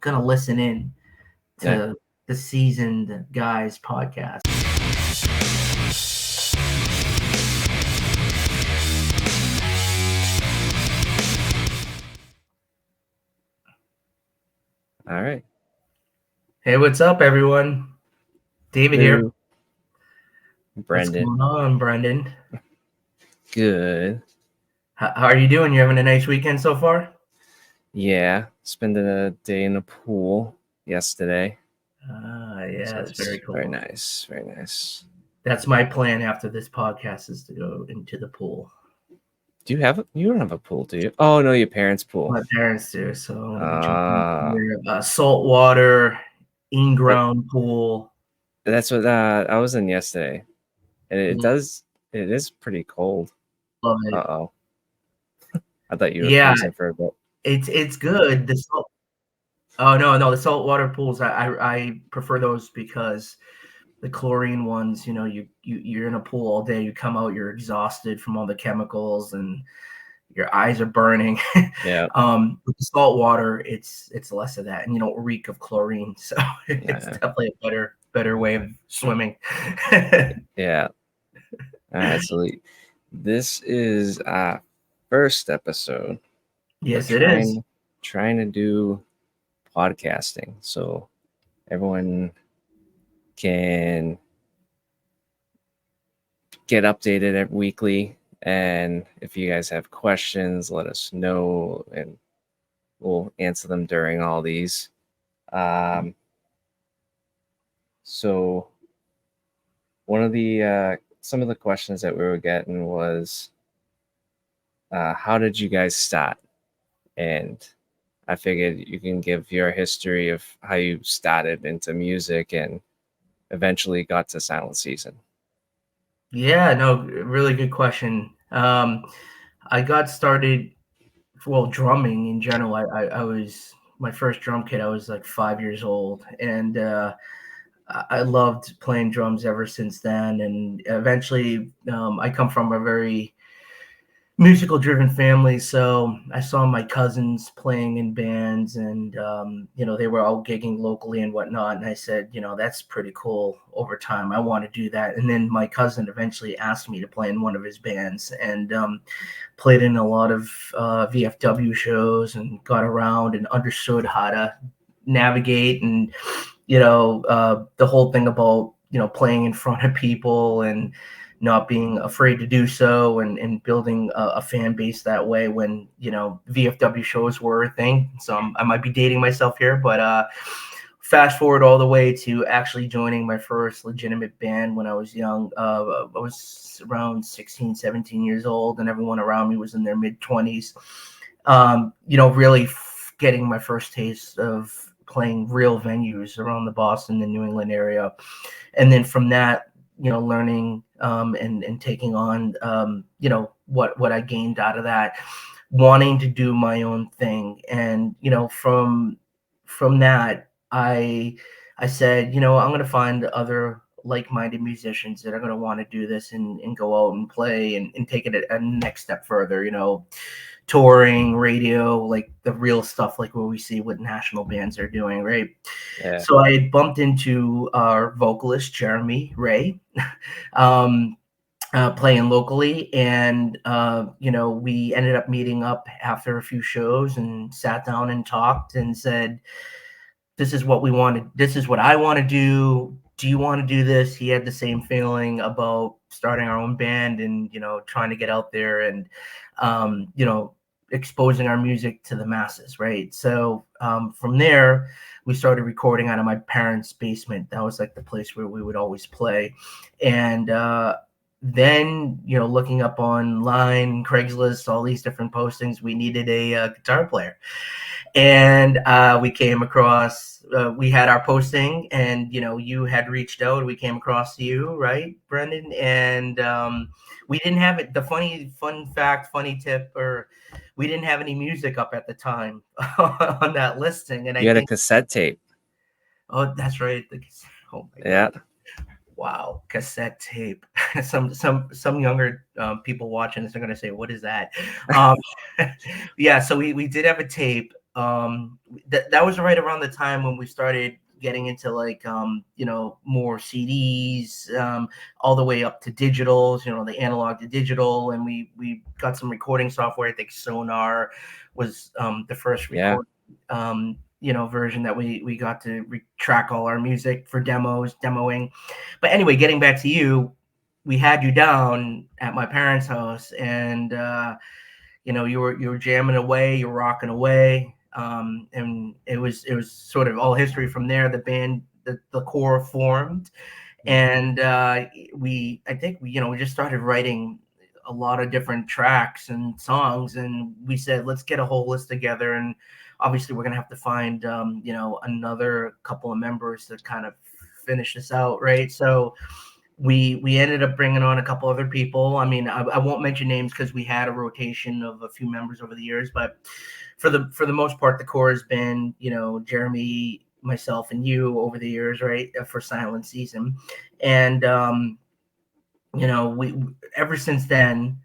gonna listen in Yeah. to the Seasoned Guys podcast. All right. Hey, what's up, everyone? David here. Hello. What's Brendan. going on, Brendan? Good. How are you doing? You having a nice weekend so far? Yeah. Spending a day in the pool yesterday. Yeah, So it's very cool. Very nice. Very nice. That's my plan after this podcast is to go into the pool. You don't have a pool, do you? Oh no, your parents' pool. My parents do, so I'm gonna be jumping in there. Saltwater, in-ground pool. That's what I was in yesterday. And it is pretty cold. Love it. Uh-oh. I thought you were Yeah, freezing for a bit. it's good. Oh no, the saltwater pools. I prefer those because the chlorine ones, you're in a pool all day. You come out, you're exhausted from all the chemicals, and your eyes are burning. Yeah. With the salt water, it's less of that, and you don't reek of chlorine, so it's definitely a better way of swimming. Yeah. All right, so this is our first episode. Yes, it is. Trying to do podcasting so everyone can get updated weekly. And if you guys have questions, let us know and we'll answer them during all these. So one of the some of the questions that we were getting was, how did you guys start? And I figured you can give your history of how you started into music and eventually got to Silent Season. Yeah, no, really good question. I got started, drumming in general. I was my first drum kit. I was like 5 years old, and I loved playing drums ever since then. And eventually, I come from a very musical driven family, so I saw my cousins playing in bands, and they were all gigging locally and whatnot, and I said, that's pretty cool. Over time, I want to do that. And then my cousin eventually asked me to play in one of his bands, and played in a lot of VFW shows, and got around and understood how to navigate, and the whole thing about playing in front of people and not being afraid to do so, and building a fan base that way when VFW shows were a thing. So I might be dating myself here, but fast forward all the way to actually joining my first legitimate band when I was young. I was around 16, 17 years old, and everyone around me was in their mid-20s. Really getting my first taste of playing real venues around the Boston and New England area. And then from that, learning and taking on, what I gained out of that, wanting to do my own thing. And, from that, I said, I'm going to find other like-minded musicians that are going to want to do this, and go out and play, and take it a next step further, touring, radio, like the real stuff, like what we see what national bands are doing, right? Yeah. So I bumped into our vocalist, Jeremy Ray, playing locally, and we ended up meeting up after a few shows and sat down and talked and said, this is what we wanted. This is what I want to do. Do you want to do this? He had the same feeling about starting our own band, and trying to get out there and exposing our music to the masses, right? So from there, we started recording out of my parents' basement. That was like the place where we would always play. And then, looking up online, Craigslist, all these different postings, we needed a guitar player. And we came across, we had our posting, and, you had reached out. We came across you, right, Brendan? And we didn't have it. The funny tip, or we didn't have any music up at the time on that listing. And you had a cassette tape. Oh, that's right. Oh my God. Yeah. Wow, cassette tape. some younger people watching this are going to say, "What is that?" Yeah, so we did have a tape. that was right around the time when we started getting into like more CDs, all the way up to digitals, the analog to digital, and we got some recording software. I think Sonar was the first Yeah. record version that we got to track all our music for demoing. But anyway, getting back to you, we had you down at my parents' house, and you were jamming away, you were rocking away, and it was sort of all history from there. The band, the core formed, and I think we just started writing a lot of different tracks and songs, and we said let's get a whole list together, and obviously we're gonna have to find another couple of members to kind of finish this out, right? So we ended up bringing on a couple other people. I mean, I won't mention names because we had a rotation of a few members over the years, but for the most part, the core has been Jeremy, myself, and you over the years, right? For Silent Season, and we ever since then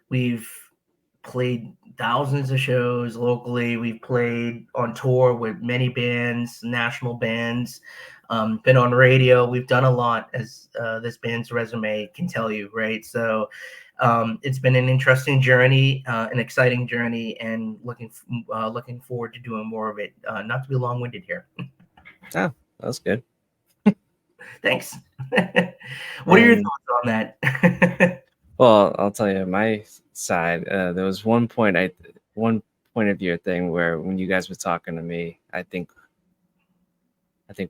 we've played thousands of shows locally. We've played on tour with many bands, national bands, been on radio. We've done a lot, as this band's resume can tell you, right? So it's been an interesting journey, an exciting journey, and looking forward to doing more of it. Not to be long-winded here. Oh, that was good. Thanks. What are your And thoughts on that? well, I'll tell you my side. There was one point of your thing where when you guys were talking to me, I think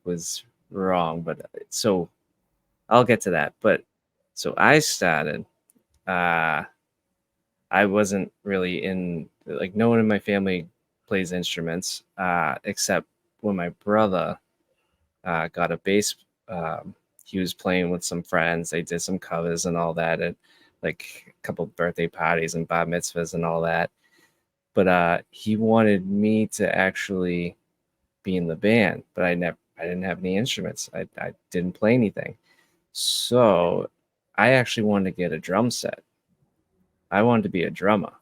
was wrong, but so I'll get to that. But so I started. I wasn't really in, like, no one in my family plays instruments, except when my brother got a bass. He was playing with some friends. They did some covers and all that, and like a couple birthday parties and bar mitzvahs and all that. But he wanted me to actually be in the band, but I didn't have any instruments. I didn't play anything. So I actually wanted to get a drum set. I wanted to be a drummer.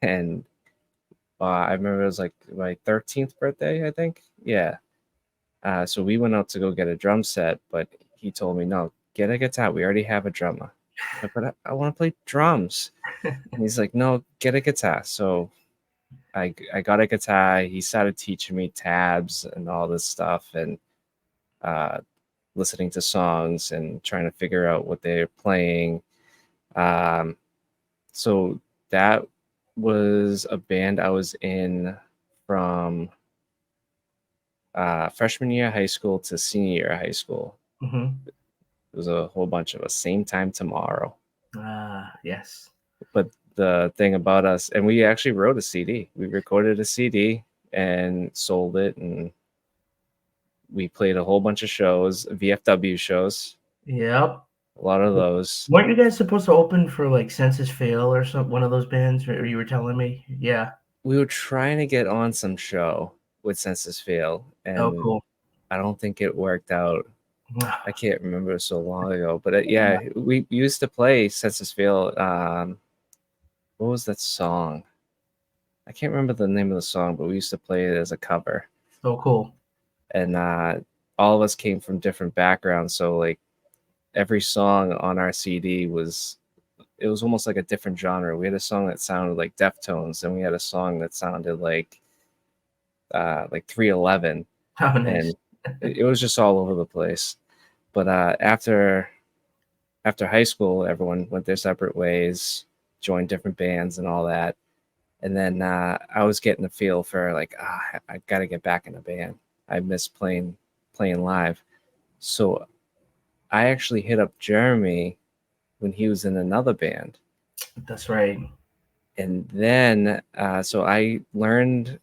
And I remember it was like my 13th birthday, I think. Yeah. So we went out to go get a drum set, but he told me, no, get a guitar. We already have a drummer. But I want to play drums. And he's like, no, get a guitar. So I got a guitar. He started teaching me tabs and all this stuff, and listening to songs and trying to figure out what they're playing. So that was a band I was in from freshman year of high school to senior year of high school. Mm-hmm. It was a whole bunch of us, same time tomorrow. Yes. But the thing about us, and we actually wrote a CD. We recorded a CD and sold it, and we played a whole bunch of shows, VFW shows, Yep. a lot of those. Weren't you guys supposed to open for like Census Fail or some one of those bands? Or you were telling me, yeah. We were trying to get on some show with Census Fail, Oh, and cool. I don't think it worked out. I can't remember, so long ago, but yeah, we used to play Census Fail. What was that song? I can't remember the name of the song, but we used to play it as a cover. So cool. And all of us came from different backgrounds, so like every song on our CD was almost like a different genre. We had a song that sounded like Deftones, and we had a song that sounded like 311, Oh, nice. and it was just all over the place. But after high school, everyone went their separate ways, joined different bands and all that. And then I was getting a feel for like, I got to get back in a band. I miss playing live. So I actually hit up Jeremy when he was in another band. That's right. And then, so I learned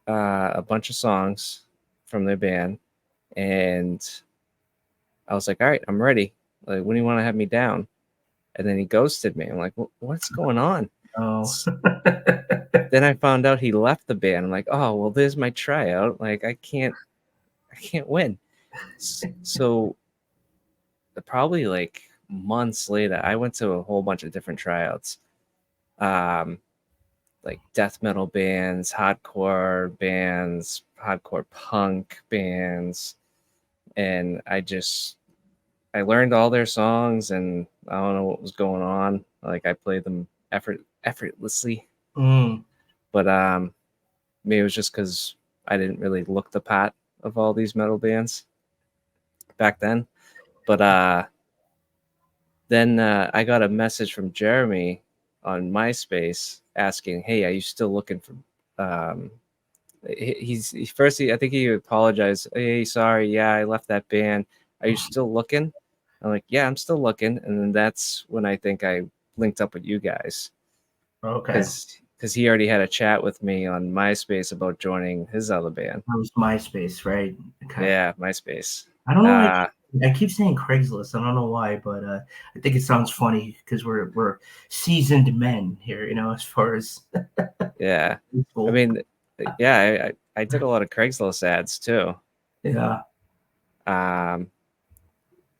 a bunch of songs from their band, and I was like, all right, I'm ready. Like, when do you want to have me down? And then he ghosted me. I'm like, what's going on? Oh. Then I found out he left the band. I'm like, oh, well, there's my tryout. Like, I can't win. So probably like months later, I went to a whole bunch of different tryouts. like death metal bands, hardcore bands, hardcore punk bands, and I learned all their songs, and I don't know what was going on. Like I played them effortlessly, Mm. but maybe it was just because I didn't really look the part of all these metal bands back then. But then I got a message from Jeremy on MySpace asking, "Hey, are you still looking for?" Um, I think he apologized. Hey, sorry, yeah, I left that band. Are you still looking? I'm like, yeah, I'm still looking. And then that's when I think I linked up with you guys Okay. because he already had a chat with me on MySpace about joining his other band. That was MySpace, right? Okay. Yeah, MySpace. I don't know why Uh, I keep saying Craigslist. I don't know why, but I think it sounds funny because we're seasoned men here, as far as yeah. I school. mean, yeah, I did a lot of Craigslist ads too. Yeah. Um,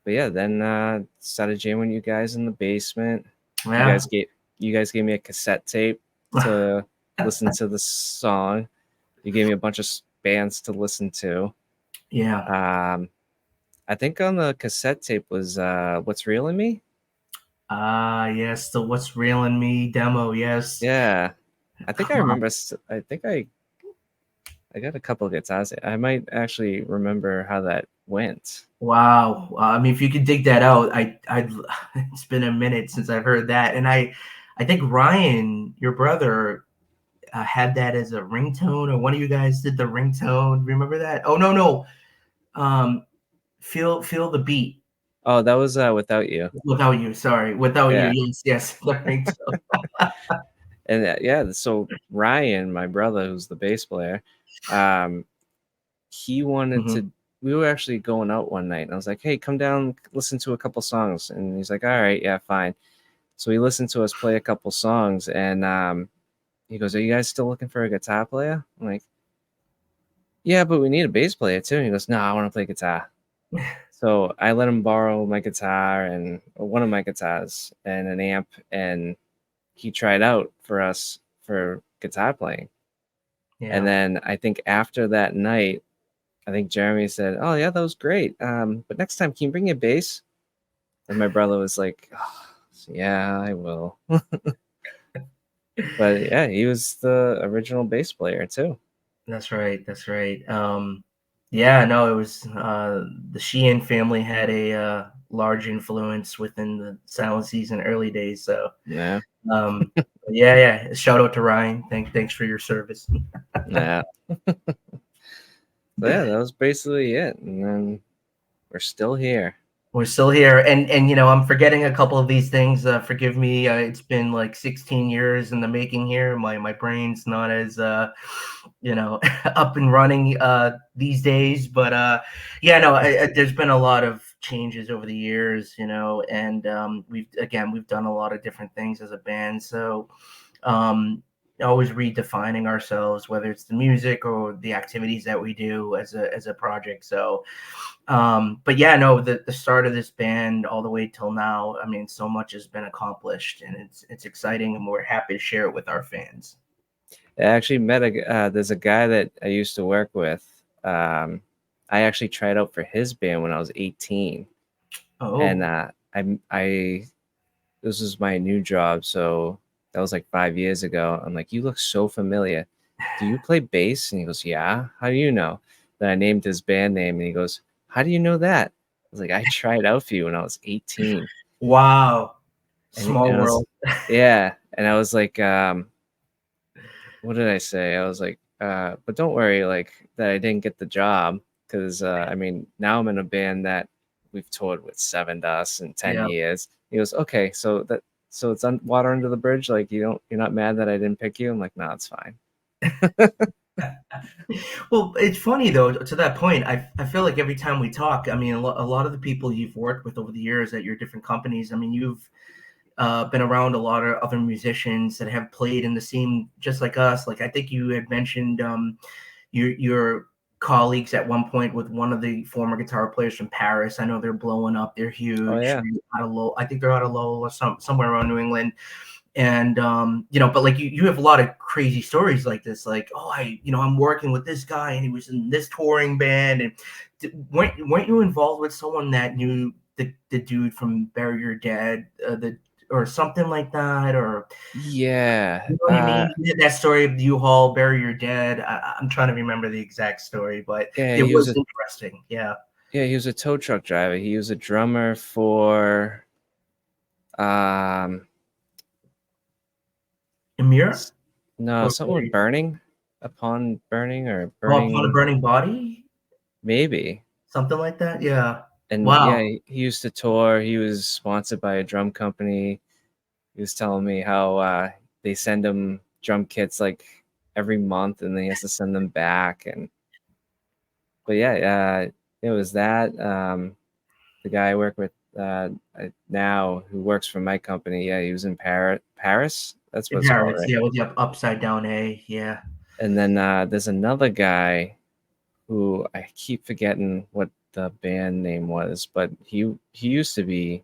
but yeah, then started jamming you guys in the basement. You Yeah. guys gave you guys gave me a cassette tape to listen to the song. You gave me a bunch of bands to listen to. Yeah. Um, I think on the cassette tape was "What's Real in Me." Yes, the What's Real in Me demo, yes. Yeah, I think I Huh. remember. I think I got a couple of guitars. I might actually remember how that went. Wow. I mean, if you could dig that out, it's been a minute since I've heard that. And I think Ryan, your brother, had that as a ringtone, or one of you guys did the ringtone. Remember that? Oh, no, no. Um, feel the beat. Oh, that was "Without You." Without you, sorry. Without you, Yeah, yes, yes. The ringtone. and yeah. So Ryan, my brother, who's the bass player, um, he wanted Mhm. to. We were actually going out one night, and I was like, "Hey, come down, listen to a couple songs." And he's like, "All right, yeah, fine." So he listened to us play a couple songs, and he goes, "Are you guys still looking for a guitar player?" I'm like, "Yeah, but we need a bass player too." And he goes, "No, I want to play guitar." So I let him borrow my guitar and or one of my guitars and an amp, and he tried out for us for guitar playing. And Yeah. then I think after that night, I think Jeremy said, "Oh yeah, that was great. But next time, can you bring your bass?" And my brother was like, "Oh, yeah, I will." But yeah, he was the original bass player too. That's right. That's right. Yeah, no, it was the Sheehan family had a large influence within the Silent Season early days. So, Yeah, um, yeah, yeah. Shout out to Ryan. Thanks for your service. yeah. So yeah, that was basically it. And then we're still here. We're still here, and I'm forgetting a couple of these things. Forgive me. It's been like 16 years in the making here. My brain's not as up and running these days, but yeah, no. There's been a lot of changes over the years, and we've done a lot of different things as a band. So um, always redefining ourselves, whether it's the music or the activities that we do as a project. So but yeah, no, the start of this band all the way till now, I mean, so much has been accomplished, and it's exciting, and we're happy to share it with our fans. I actually met there's a guy that I used to work with. I actually tried out for his band when I was 18, and Oh, I this was my new job, so that was like 5 years ago. I'm like, "You look so familiar. Do you play bass?" And he goes, "Yeah." "How do you know?" Then I named his band name, and he goes, "How do you know that?" I was like, "I tried out for you when I was 18." wow, And small I was, world. yeah, and I was like, what did I say? I was like, but don't worry, like that I didn't get the job because I mean now I'm in a band that we've toured with Seven Dust in 10 years. He goes, okay, so it's water under the bridge. Like you're not mad that I didn't pick you. I'm like, no, it's fine. Well, it's funny though. To that point, I feel like every time we talk, I mean, a lot of the people you've worked with over the years at your different companies, I mean, you've been around a lot of other musicians that have played in the scene just like us. Like I think you had mentioned your colleagues at one point with one of the former guitar players from Paris. I know they're blowing up. They're Oh huge. yeah, They're out of Lowell. I think they're out of Lowell or somewhere around New England. And but like you have a lot of crazy stories like this, like, oh, I'm working with this guy and he was in this touring band. And weren't you involved with someone that knew the dude from Bury Your Dead, or something like that, or Yeah. you know what I mean? That story of the U-Haul, Bury Your Dead. I'm trying to remember the exact story, but Yeah, it was interesting. Yeah. he was a tow truck driver. He was a drummer for um Amir? no, Or something with burning, upon burning or Upon a burning, Burning Body? maybe. Something like that? Yeah. And yeah, Wow. he used to tour. He was sponsored by a drum company. He was telling me how they send him drum kits like every month, and then he has to send them back. And but yeah, it was that. The guy I work with now, who works for my company, yeah, he was in Paris. That's what In it's called, Paris, right? yeah, with the upside down A, yeah. And then there's another guy who I keep forgetting what the band name was, but he used to be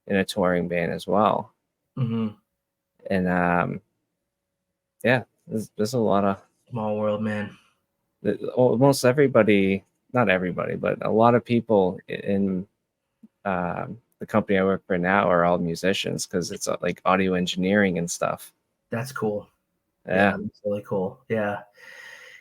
in a touring band as well. Mhm. And yeah, there's a lot of Small world, man. almost everybody, not everybody, but a lot of people in the company I work for now are all musicians because it's like audio engineering and stuff. That's cool. Yeah, Yeah, that's really cool. Yeah.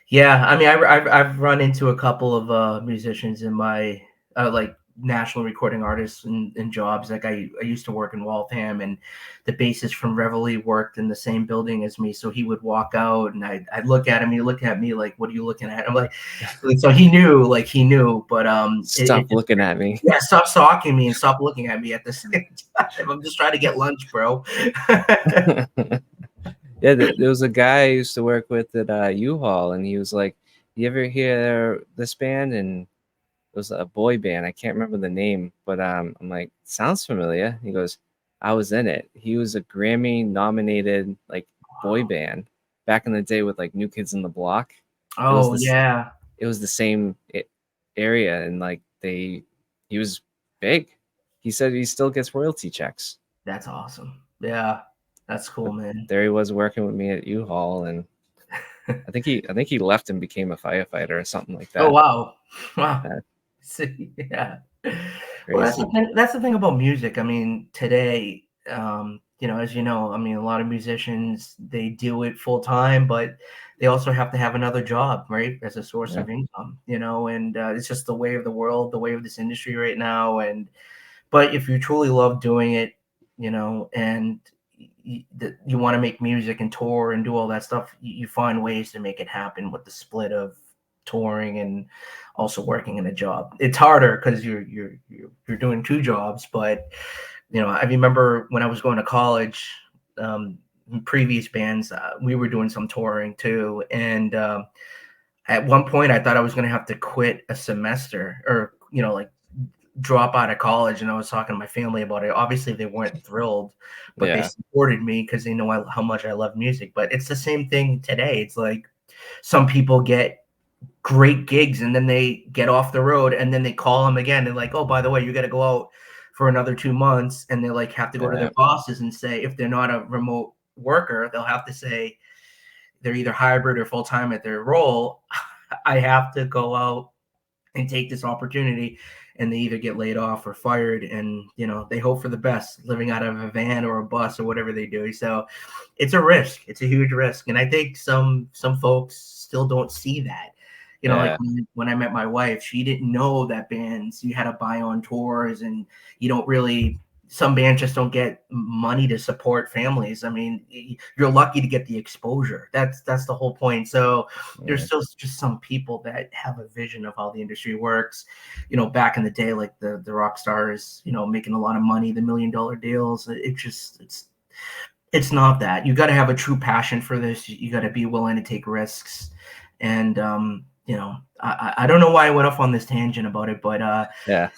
Yeah, I mean, I've run into a couple of musicians in my like national recording artists and jobs. Like I used to work in Waltham, and the bassist from Reveille worked in the same building as me. So he would walk out, and I'd look at him. He'd look at me like, "What are you looking at?" I'm like, so he knew, but it stop just, looking at me. yeah, stop stalking me and stop looking at me at the same time. I'm just trying to get lunch, bro. Yeah, there was a guy I used to work with at U-Haul, and he was like, "You ever hear this band?" And it was a boy band. I can't remember the name, but I'm like, "Sounds familiar." He goes, "I was in it." He was a Grammy nominated like boy band back in the day with like New Kids on the Block. It was Oh this. yeah, It was the same area, and like he was big. He said he still gets royalty checks. that's awesome. Yeah, that's cool, But man. there he was working with me at U-Haul, and I think he left and became a firefighter or something like Oh that. wow, wow. Uh, Yeah. Well, Crazy. that's the thing about music. I mean, today, as you know, I mean, a lot of musicians, they do it full time, but they also have to have another job, right, as a source Yeah. of income. And it's just the way of the world, the way of this industry right now. And but if you truly love doing it, and you want to make music and tour and do all that stuff, you find ways to make it happen with the split of touring and also working in a job. It's harder because you're doing two jobs, but I remember when I was going to college, in previous bands, we were doing some touring too, and at one point I thought I was going to have to quit a semester, or like drop out of college. And I was talking to my family about it. Obviously they weren't thrilled, but they Yeah. supported me because they know how much I love music. But it's the same thing today. It's like some people get great gigs and then they get off the road and then they call them again and like, oh, by the way, you got to go out for another 2 months. And they like have to go to Yeah. their bosses and say, if they're not a remote worker, they'll have to say they're either hybrid or full-time at their role. I have to go out and take this opportunity, and they either get laid off or fired, and they hope for the best living out of a van or a bus or whatever they do. So it's a risk. It's a huge risk, and I think some folks still don't see that. Like Yeah. when I met my wife, she didn't know that bands, you had to buy on tours, and you don't really, some bands just don't get money to support families. I mean, you're lucky to get the exposure. That's the whole point. So there's Yeah. still just some people that have a vision of how the industry works. Back in the day, like the rock stars, making a lot of money, the $1 million deals. It's not that. You got to have a true passion for this. You got to be willing to take risks. And I don't know why I went off on this tangent about it, but Yeah.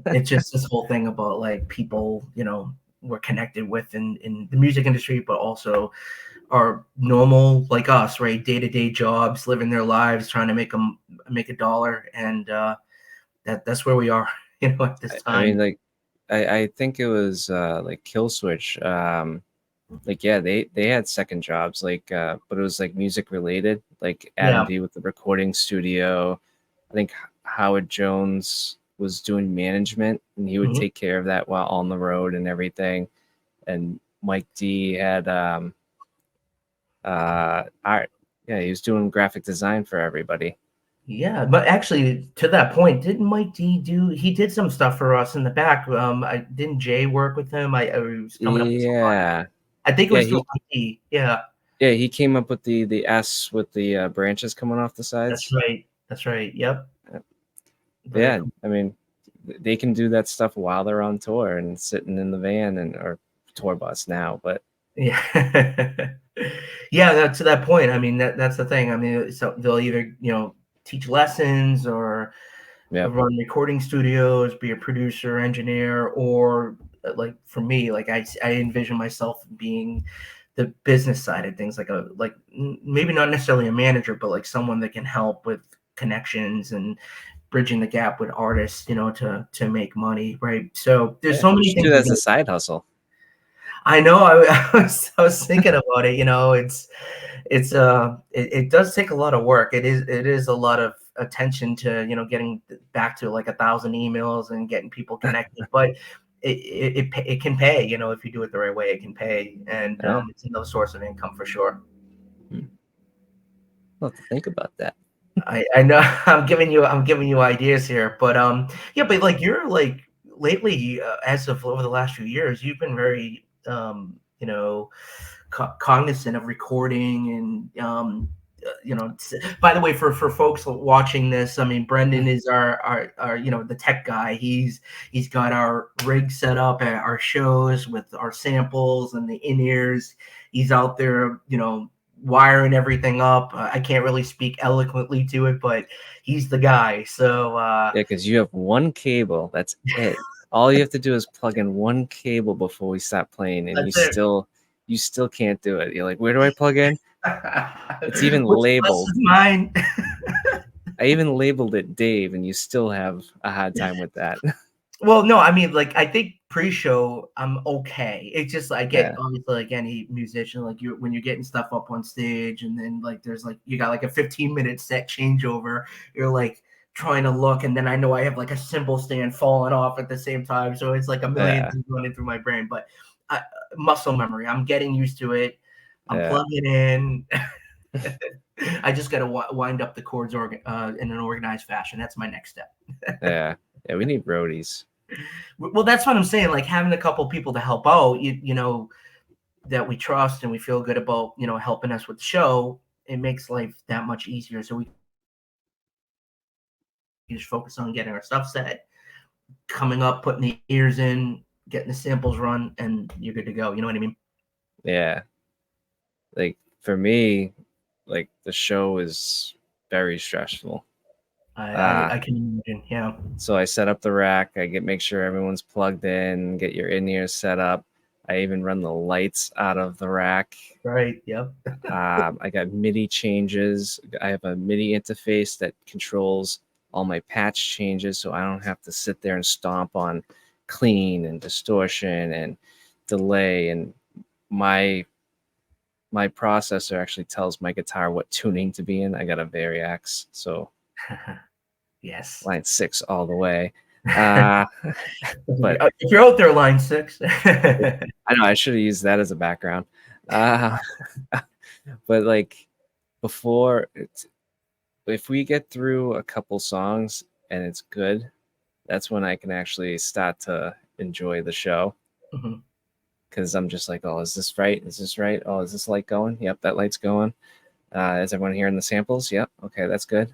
it's just this whole thing about like people, we're connected with in the music industry, but also are normal like us, right? Day-to-day jobs, living their lives, trying to make a dollar. And that's where we are, at this I mean, time. like, I think it was like Kill Switch. like yeah, they had second jobs, like but it was like music related, like Adam Yeah. V with the recording studio. I think Howard Jones was doing management, and he would Mhm. take care of that while on the road and everything. And Mike D had art. Yeah, he was doing graphic design for everybody. Yeah, but actually, to that point, didn't Mike D do? He did some stuff for us in the back. I didn't Jay work with him. I was coming up with some line. Yeah, I think it yeah, was still Mike D. Yeah, he came up with the S with the branches coming off the that's sides. right. That's right. Yep. Very Yeah, cool. I mean, they can do that stuff while they're on tour and sitting in the van and or tour bus now. But Yeah. Yeah, to that point, I mean, that's the thing. I mean, so they'll either, teach lessons or yeah, run recording studios, be a producer, engineer, or like for me, like I envision myself being the business side of things, maybe not necessarily a manager, but like someone that can help with connections and bridging the gap with artists, to make money, right? So there's yeah, so you many should things do that you as a can. side hustle. I know. I was thinking about it. It does take a lot of work. It is a lot of attention to getting back to like 1,000 emails and getting people connected. But it can pay. If you do it the right way, it can pay, and Yeah, it's another source of income for sure. hmm. I'll have to think about that. I know. I'm giving you ideas here, but yeah, but like you're like lately, as of over the last few years, you've been very cognizant of recording and by the way, for folks watching this, I mean, Brendan is our the tech guy. He's got our rig set up at our shows with our samples and the in-ears. He's out there, wiring everything up. I can't really speak eloquently to it, but he's the guy. So Yeah, because you have one cable. That's it. All you have to do is plug in one cable before we stop playing, and that's it. you still can't do it. You're like, where do I plug in? It's even Which bus labeled. is mine? I even labeled it Dave, and you still have a hard time with that. Well, no, I mean, like, I think pre-show, I'm okay. It's just I get Yeah, obviously like any musician, like you when you're getting stuff up on stage, and then like there's like you got like a 15-minute set changeover. You're like trying to look, and then I know I have like a cymbal stand falling off at the same time, so it's like a million yeah, things running through my brain. But muscle memory, I'm getting used to it. I'm yeah, plugging in. I just got to wind up the chords in an organized fashion. That's my next step. yeah, yeah. We need roadies. Well, that's what I'm saying. Like having a couple people to help out, that we trust and we feel good about, helping us with the show. It makes life that much easier. So we just focus on getting our stuff set, coming up, putting the ears in, getting the samples run, and you're good to go. You know what I mean? Yeah, like for me, like the show is very stressful. I I, Uh I can imagine. Yeah. so I set up the rack. Make sure everyone's plugged in, get your in-ears set up. I even run the lights out of the rack. Right. Yep. I got MIDI changes. I have a MIDI interface that controls all my patch changes, so I don't have to sit there and stomp on clean and distortion and delay. And my my processor actually tells my guitar what tuning to be in. I got a Variax, so Yes. line 6 all the way. Uh, but If you're out there, line 6. I know I should have used that as a background. Uh, but like before, if we get through a couple songs and it's good, that's when I can actually start to enjoy the show. Mhm. Because I'm just like, oh, is this right? Is this right? Oh, is this light going? Yep, that light's going. Is everyone hearing the samples? Yep. Okay, that's good.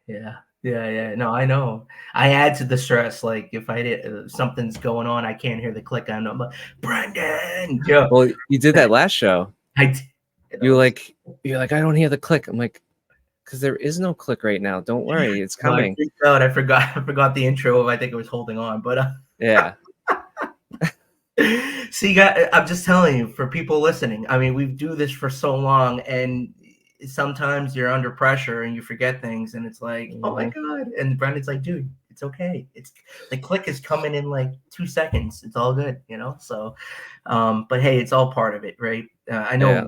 Yeah. Yeah, yeah. No, I know. I add to the stress. Like if I did something's going on, I can't hear the click. I'm like, Brendan. Yeah, Well, you did that last show. I did. You're like, I don't hear the click. I'm like, because there is no click right now. Don't worry, it's No, I coming. freaked out. I forgot the intro. I think it was holding on, but Yeah, see, I'm just telling you for people listening. I mean, we do this for so long, and sometimes you're under pressure and you forget things, and it's like, oh my mhm. god. And Brendan's like, dude, It's okay. It's the click is coming in like 2 seconds. It's all good, you know. So, but hey, it's all part of it, right? I Yeah. know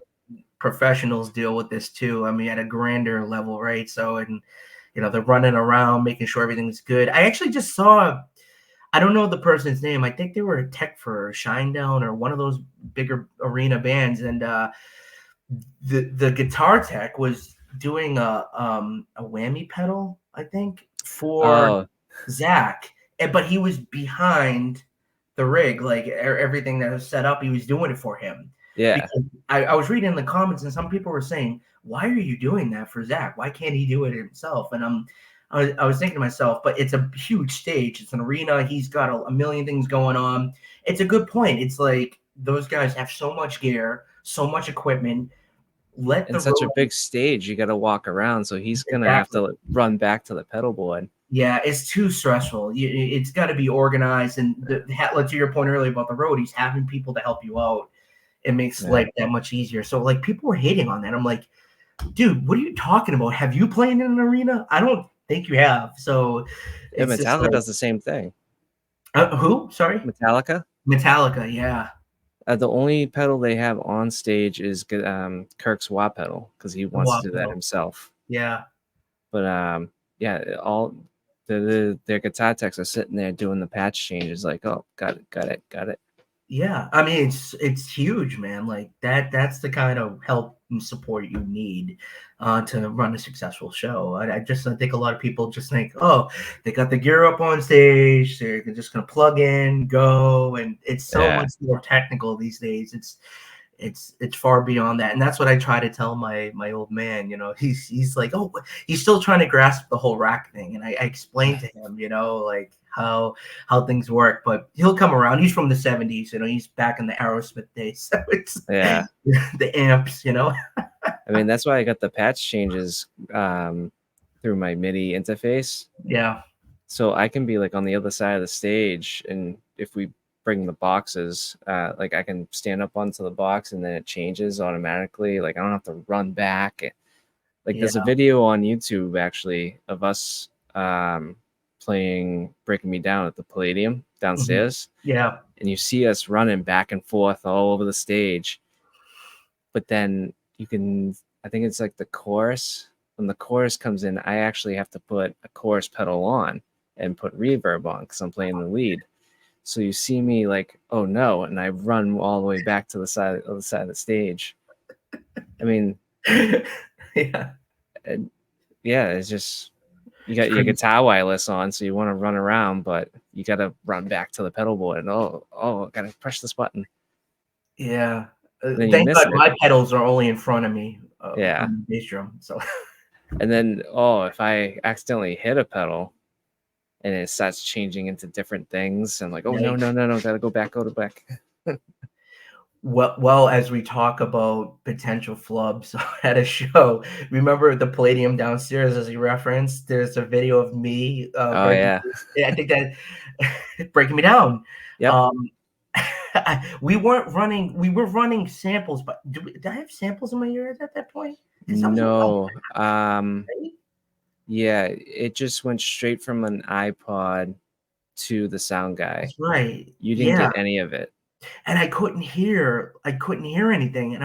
professionals deal with this too. I mean, at a grander level, right? So, and you know, they're running around making sure everything's good. I actually just saw. I don't know the person's name. I think they were a tech for Shinedown or one of those bigger arena bands, and the guitar tech was doing a whammy pedal, I think, for Oh, Zach, but he was behind the rig, like everything that was set up. He was doing it for him yeah. because I was reading in the comments, and some people were saying, "Why are you doing that for Zach? Why can't he do it himself?" And I was thinking to myself, but it's a huge stage. It's an arena. He's got a million things going on. It's a good point. It's like those guys have so much gear, so much equipment. Let And the such a road big stage, you got to walk around, so he's gonna have exactly. to like, run back to the pedal board. Yeah, it's too stressful. It's got to be organized. And to your point earlier about the road, he's having people to help you out. It makes Yeah. life that much easier. So, like, people were hating on that. I'm like, dude, what are you talking about? Have you played in an arena? I don't think you have. So, Yeah, it's just Metallica like, does the same thing. who? Sorry, Metallica, Metallica. Yeah, the only pedal they have on stage is Kirk's wah pedal because he the wants wah to do that pedal. himself. Yeah, But yeah, all their guitar techs are sitting there doing the patch changes, like, oh, got it, got it, got it. yeah. I mean, it's huge, man. Like that. That's the kind of help and support you need to run a successful show. I think a lot of people just think, oh, they got the gear up on stage, they're just gonna plug in, go, and it's so Yeah, much more technical these days. It's far beyond that, and that's what I try to tell my old man. You know, he's like, oh, he's still trying to grasp the whole rack thing, and I explained to him, you know, like how things work, but he'll come around. He's from the 70s, you know, he's back in the Aerosmith days, so it's yeah. the amps, you know. I mean, that's why I got the patch changes through my MIDI interface. Yeah. So I can be like on the other side of the stage, and if we bring the boxes, like I can stand up onto the box and then it changes automatically. Like I don't have to run back. Like Yeah. there's a video on YouTube actually of us playing Breaking Me Down at the Palladium Mhm. downstairs, Yeah. and you see us running back and forth all over the stage. But then you can, I think it's like the chorus. When the chorus comes in, I actually have to put a chorus pedal on and put reverb on because I'm playing the lead. So you see me like, oh no, and I run all the way back to the side of the stage. I mean, Yeah. and yeah, it's just you It's got your crazy. guitar wireless on, so you want to run around, but you got to run back to the pedal board and gotta push this button, Yeah. and then you Thank miss God it. my pedals are only in front of me Yeah, on the bass drum. So and then if I accidentally hit a pedal and it starts changing into different things, I'm like, oh no, no, yikes. no, no, gotta go to back. Well, as we talk about potential flubs at a show, remember the Palladium downstairs as you referenced? There's a video of me Oh breaking. yeah, I think that breaking me down. yep. Um, we weren't running. We were running samples, but did I have samples in my ears at that point? Because I was No, right? yeah, it just went straight from an iPod to the sound guy. That's right. You didn't Yeah, get any of it. and I couldn't hear anything, and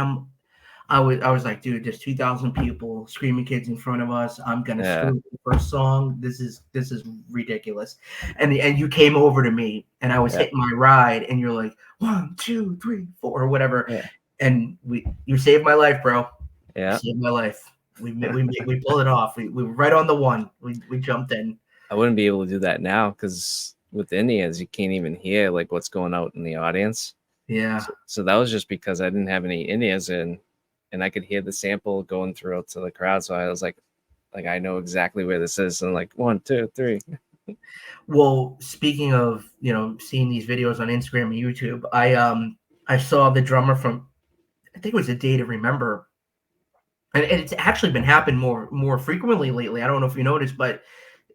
I was like, dude, there's 2,000 people, screaming kids in front of us. I'm gonna Yeah, screw up the first song. This is ridiculous. And you came over to me, and I was yeah, hitting my ride, and you're like 1, 2, 3, 4 or whatever, yeah, and you saved my life, bro. You yeah. saved my life. We pulled it off. We were right on the one. We jumped in. I wouldn't be able to do that now because with Indians, you can't even hear like what's going out in the audience. Yeah. So that was just because I didn't have any Indians in, and I could hear the sample going through to the crowd. So I was like I know exactly where this is, and like 1, 2, 3. Well, speaking of, seeing these videos on Instagram and YouTube, I saw the drummer from, I think it was A Day to Remember, and it's actually been happening more frequently lately. I don't know if you noticed, but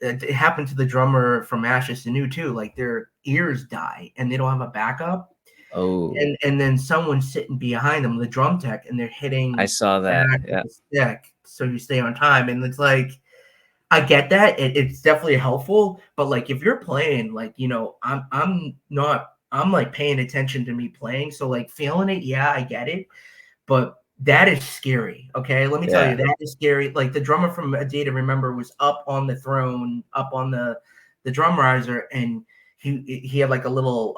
it happened to the drummer from Ashes to New too. Like their ears die and they don't have a backup, Oh, and then someone's sitting behind them, the drum tech, and they're I hitting saw that. back with Yeah, the stick so you stay on time. And it's like, I get that. It's definitely helpful, but like if you're playing, like, I'm like paying attention to me playing. So like feeling it, yeah, I get it. But that is scary. Okay. Let me tell you, Yeah. that is scary. Like the drummer from A Day to Remember was up on the throne, up on the drum riser, and he had like a little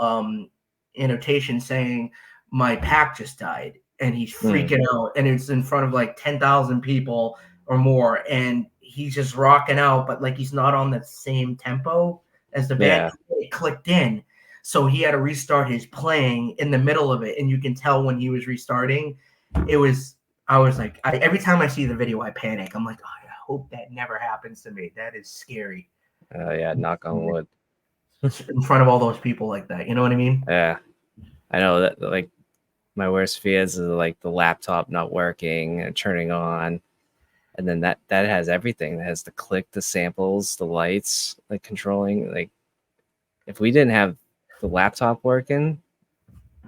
annotation saying, "My pack just died," and he's Mm, freaking out, and it's in front of like 10,000 people or more, and he's just rocking out, but like he's not on the same tempo as the band. yeah. It clicked in, so he had to restart his playing in the middle of it, and you can tell when he was restarting. It was I was like, every time I see the video, I panic. I'm like, oh, I hope that never happens to me. That is scary Yeah. Knock on wood. in front of all those people like that. You know what I mean? Yeah. I know that like my worst fears is like the laptop not working and turning on. And then that has everything. It has the click, the samples, the lights, like controlling. Like if we didn't have the laptop working,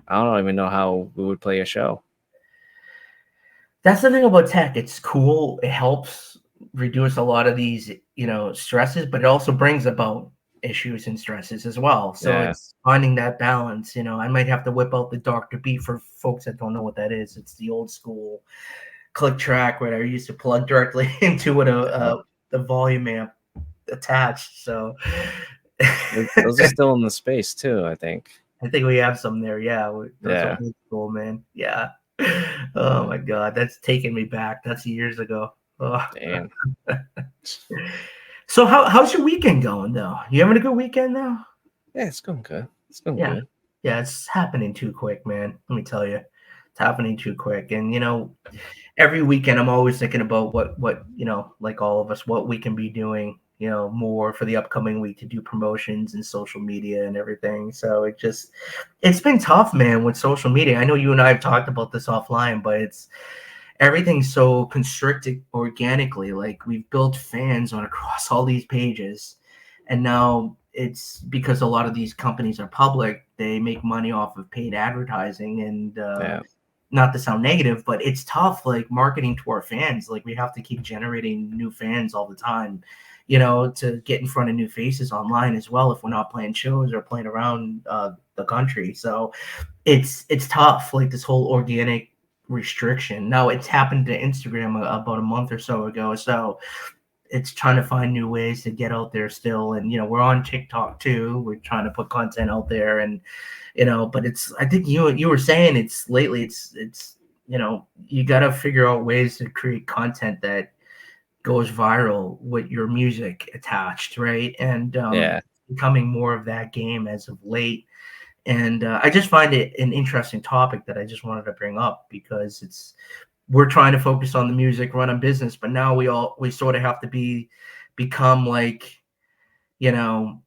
I don't even know how we would play a show. That's the thing about tech. It's cool. It helps reduce a lot of these, stresses, but it also brings about issues and stresses as well. So Yeah. it's finding that balance. I might have to whip out the Dr. Beat for folks that don't know what that is. It's the old school click track where I used to plug directly into what Uh, the volume amp attached. So those are still in the space too, I think. I think we have some there. Yeah, those are Yeah. old school, man. Yeah. Oh my God, that's taking me back. That's years ago. Oh. Damn. So how's your weekend going though? You having a good weekend though? Yeah, it's going good. It's going Yeah. good. Yeah, it's happening too quick, man. Let me tell you. It's happening too quick. And every weekend I'm always thinking about what, like all of us, what we can be doing, more for the upcoming week to do promotions and social media and everything. So it's been tough, man, with social media. I know you and I have talked about this offline, but everything's so constricted organically. Like we've built fans on across all these pages, and now it's because a lot of these companies are public. They make money off of paid advertising, and Yeah. not to sound negative, but it's tough, like marketing to our fans. Like we have to keep generating new fans all the time, to get in front of new faces online as well if we're not playing shows or playing around the country. So it's tough, like this whole organic restriction. Now it's happened to Instagram about a month or so ago. So it's trying to find new ways to get out there still. And we're on TikTok too. We're trying to put content out there, and but it's I think you were saying it's lately it's you got to figure out ways to create content that goes viral with your music attached, right? And Yeah. becoming more of that game as of late. And I just find it an interesting topic that I just wanted to bring up because we're trying to focus on the music, run a business, but now we sort of have to become like, you know,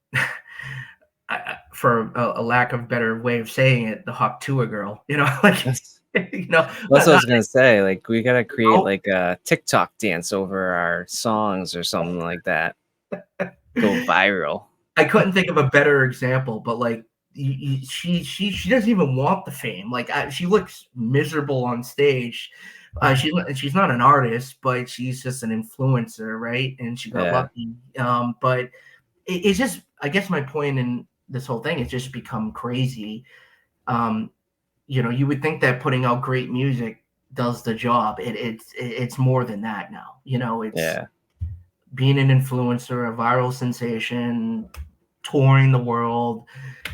for a lack of better way of saying it, the Hawk Tuah girl, like, That's that's not, what I not was gonna say. Like we gotta create oh, like a TikTok dance over our songs or something like that. Go viral. I couldn't think of a better example, but like she doesn't even want the fame. Like she looks miserable on stage. She's not an artist, but she's just an influencer, right? And she got Yeah. lucky. But it's just, I guess my point in this whole thing is just become crazy. Um, you would think that putting out great music does the job. It's more than that now. It's Yeah. being an influencer, a viral sensation, touring the world,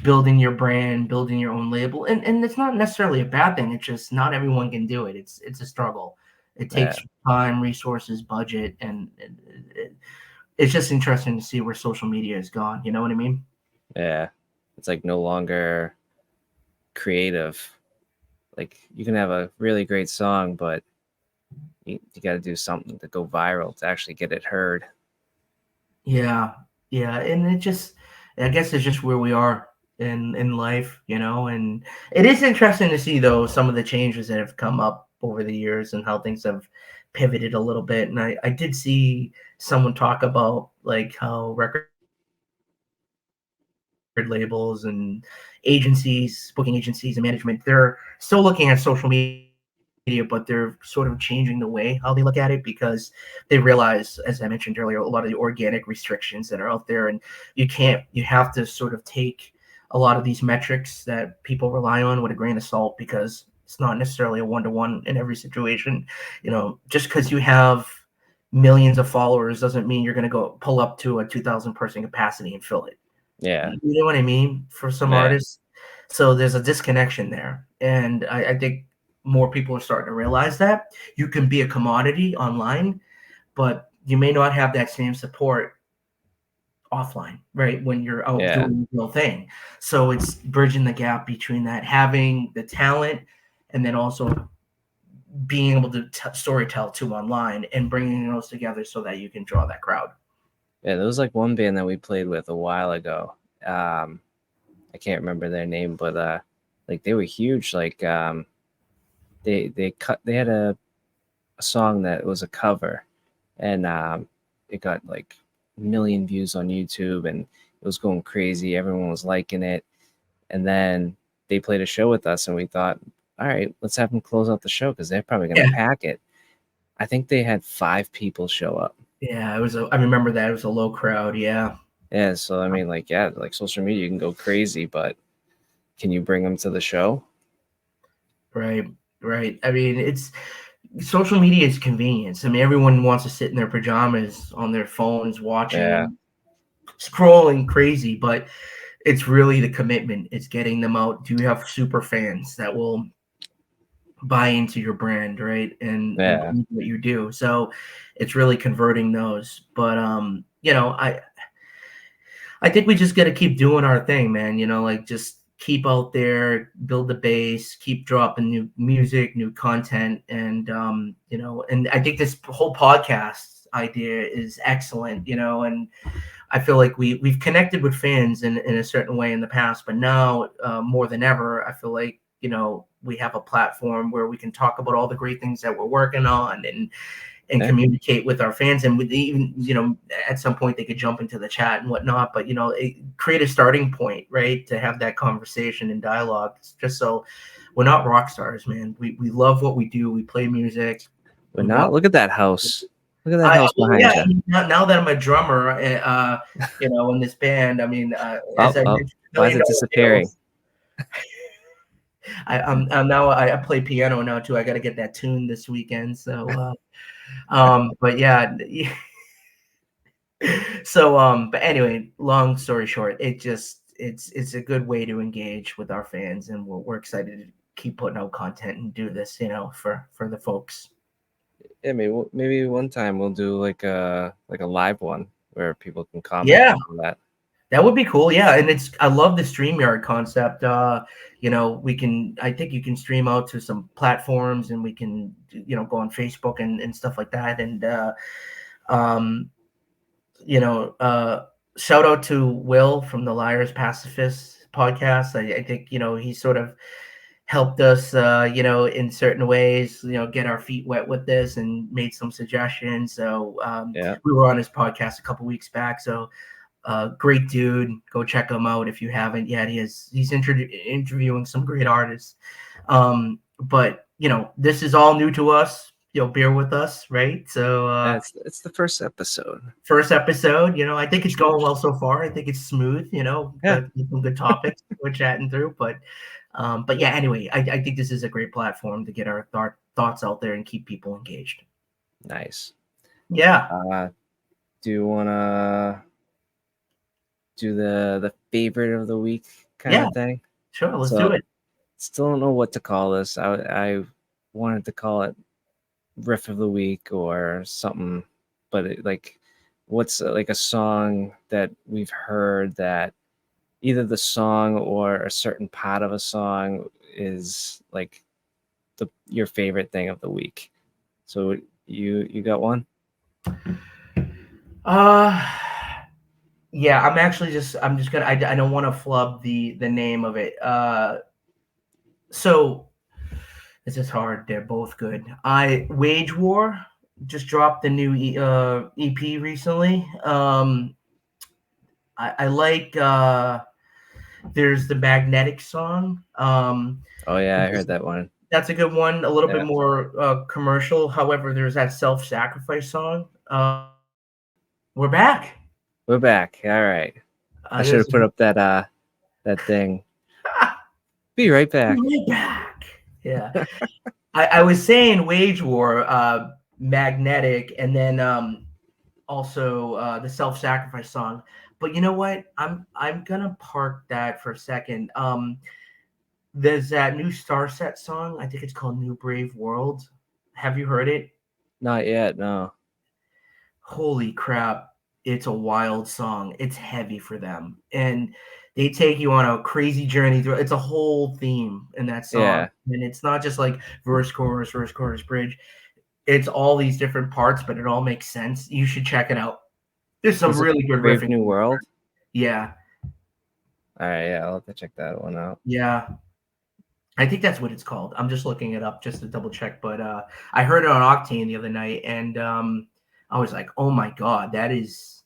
building your brand, building your own label. And it's not necessarily a bad thing. It's just not everyone can do it. It's a struggle. It Yeah. takes time, resources, budget, and it's just interesting to see where social media has gone. You know what I mean? Yeah. It's like no longer creative. Like you can have a really great song, but you got to do something to go viral to actually get it heard. Yeah, yeah, and I guess it's just where we are in life, and it is interesting to see though some of the changes that have come up over the years and how things have pivoted a little bit. And I did see someone talk about like how record labels and agencies, booking agencies and management, they're still looking at social media media, but they're sort of changing the way how they look at it because they realize, as I mentioned earlier, a lot of the organic restrictions that are out there, and you have to sort of take a lot of these metrics that people rely on with a grain of salt because it's not necessarily a one to one in every situation. Just because you have millions of followers doesn't mean you're going to go pull up to a 2,000 person capacity and fill it. Yeah. You know what I mean? For some Yeah. artists. So there's a disconnection there. And I think more people are starting to realize that you can be a commodity online, but you may not have that same support offline, right? When you're out Yeah. doing the real thing. So it's bridging the gap between that, having the talent and then also being able to story tell too online and bringing those together so that you can draw that crowd. Yeah, there was like one band that we played with a while ago. I can't remember their name, but like they were huge. Like they had a song that was a cover, and it got like a million views on YouTube, and it was going crazy. Everyone was liking it, and then they played a show with us, and we thought, all right, let's have them close out the show because they're probably gonna pack it. I think they had 5 people show up. Yeah, I remember that. It was a low crowd. Yeah. Yeah, so I mean, like, yeah, like social media, you can go crazy, but can you bring them to the show? Right. I mean, social media is convenience. I mean, everyone wants to sit in their pajamas on their phones watching, scrolling crazy, but it's really the commitment. It's getting them out. Do you have super fans that will buy into your brand, right? And believe what you do. So it's really converting those. But I think we just got to keep doing our thing, man. Like just keep out there, build the base, keep dropping new music, new content, and and I think this whole podcast idea is excellent. And I feel like we've connected with fans in a certain way in the past, but now more than ever, I feel like we have a platform where we can talk about all the great things that we're working on and communicate with our fans, and with even at some point they could jump into the chat and whatnot, but create a starting point, right, to have that conversation and dialogue, just so we're not rock stars, man. We love what we do. We play music. But now look at that house. Look at that house behind you. Now that I'm a drummer, in this band, I mean, why is it disappearing? I'm now I play piano now too. I got to get that tune this weekend. So, but yeah. So, but anyway, long story short, it's a good way to engage with our fans, and we're excited to keep putting out content and do this, for the folks. Yeah, maybe one time we'll do like a live one where people can comment on that. That would be cool. Yeah. And I love the StreamYard concept. I think you can stream out to some platforms, and we can, go on Facebook and stuff like that. And, shout out to Will from the Liars Pacifists podcast. I think, he sort of helped us, in certain ways, get our feet wet with this and made some suggestions. So we were on his podcast a couple weeks back. So great dude. Go check him out if you haven't yet. He's interviewing some great artists. But this is all new to us. Bear with us, right? So it's the first episode. I think it's going well so far. I think it's smooth. Some good topics we're chatting through. But yeah, anyway, I think this is a great platform to get our thoughts out there and keep people engaged. Nice. Yeah. Do you want to do the favorite of the week kind of thing? Sure, let's do it. Still don't know what to call this. I wanted to call it riff of the week or something, but what's like a song that we've heard that either the song or a certain part of a song is like your favorite thing of the week. So you got one? Yeah, I'm just gonna, I don't want to flub the name of it. So this is hard. They're both good. Wage War just dropped the new EP recently. I like there's the Magnetic song. Oh yeah, I heard that one. That's a good one. A little bit Yeah, more commercial. However, there's that self-sacrifice song. We're back. we're back. All right. I should There's have put up that thing. Be right back. we're back. Yeah. I was saying Wage War, Magnetic, and then also the self-sacrifice song. But you know what? I'm gonna park that for a second. There's that new Starset song. I think it's called New Brave World. Have you heard it? Not yet. No. Holy crap. It's a wild song. It's heavy for them. And they take you on a crazy journey through it's a whole theme in that song. Yeah. And it's not just like verse, chorus, bridge. It's all these different parts, but it all makes sense. You should check it out. There's some Was it really good Brave riffing. New World? Yeah. All right. Yeah, I'll have to check that one out. Yeah. I think that's what it's called. I'm just looking it up just to double check. But I heard it on Octane the other night, and I was like, "Oh my god, that is!"